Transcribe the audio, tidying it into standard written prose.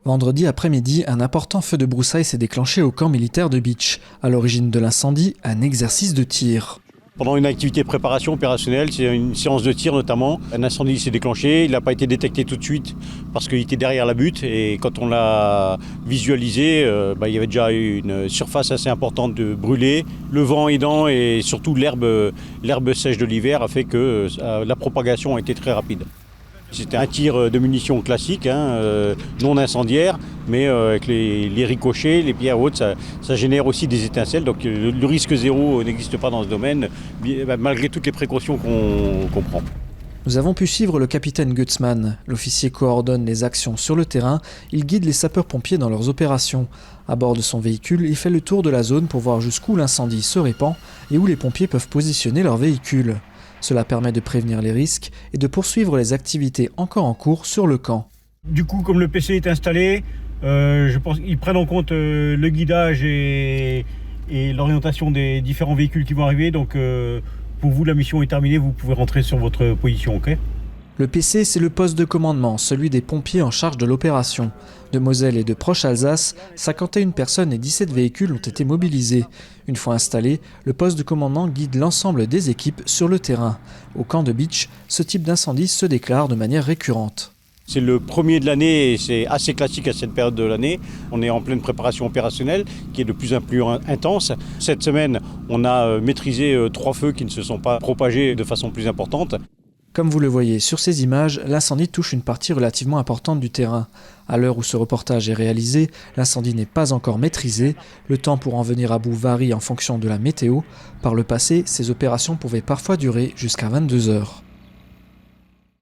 Vendredi après-midi, un important feu de broussailles s'est déclenché au camp militaire de Bitche. À l'origine de l'incendie, un exercice de tir. Pendant une activité de préparation opérationnelle, c'est une séance de tir notamment, un incendie s'est déclenché, il n'a pas été détecté tout de suite parce qu'il était derrière la butte et quand on l'a visualisé, il y avait déjà une surface assez importante de brûlée. Le vent aidant et surtout l'herbe sèche de l'hiver a fait que la propagation a été très rapide. C'était un tir de munitions classique, non incendiaire, mais avec les ricochets, les pierres hautes, ça génère aussi des étincelles. Donc le risque zéro n'existe pas dans ce domaine, malgré toutes les précautions qu'on prend. Nous avons pu suivre le capitaine Gutzmann. L'officier coordonne les actions sur le terrain, il guide les sapeurs-pompiers dans leurs opérations. À bord de son véhicule, il fait le tour de la zone pour voir jusqu'où l'incendie se répand et où les pompiers peuvent positionner leur véhicule. Cela permet de prévenir les risques et de poursuivre les activités encore en cours sur le camp. Du coup, comme le PC est installé, je pense qu'ils prennent en compte le guidage et l'orientation des différents véhicules qui vont arriver. Donc pour vous, la mission est terminée, vous pouvez rentrer sur votre position, ok ? Le PC, c'est le poste de commandement, celui des pompiers en charge de l'opération. De Moselle et de proche Alsace, 51 personnes et 17 véhicules ont été mobilisés. Une fois installé, le poste de commandement guide l'ensemble des équipes sur le terrain. Au camp de Bitche, ce type d'incendie se déclare de manière récurrente. C'est le premier de l'année et c'est assez classique à cette période de l'année. On est en pleine préparation opérationnelle qui est de plus en plus intense. Cette semaine, on a maîtrisé 3 feux qui ne se sont pas propagés de façon plus importante. Comme vous le voyez sur ces images, l'incendie touche une partie relativement importante du terrain. À l'heure où ce reportage est réalisé, l'incendie n'est pas encore maîtrisé. Le temps pour en venir à bout varie en fonction de la météo. Par le passé, ces opérations pouvaient parfois durer jusqu'à 22 heures.